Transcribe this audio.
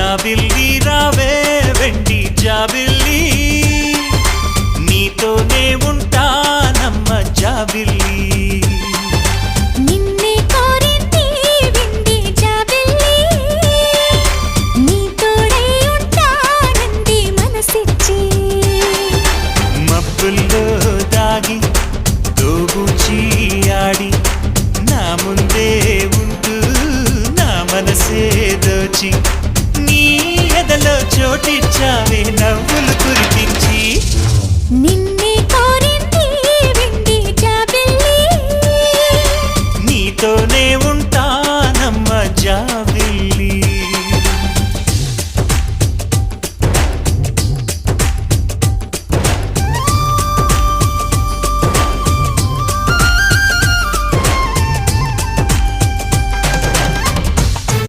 జాబిల్లి రావే వెండి జాబిల్లి నీతోనే ఉంటానమ్మ జాబిల్లి నిన్నే కోరింది వెండి జాబిల్లి నీ తోడై ఉంటానంది మనసిచ్చి మబ్బుల్లో దాగి దోబూచి ఆడి నా ముందే ఉంటూ నా మనసే దోచి నీ ఎదలో చోటిచ్చావే నవ్వులు కురిపించి నిన్నే కోరింది వెండి జాబిల్లి నీతోనే ఉంటానమ్మ జాబిల్లి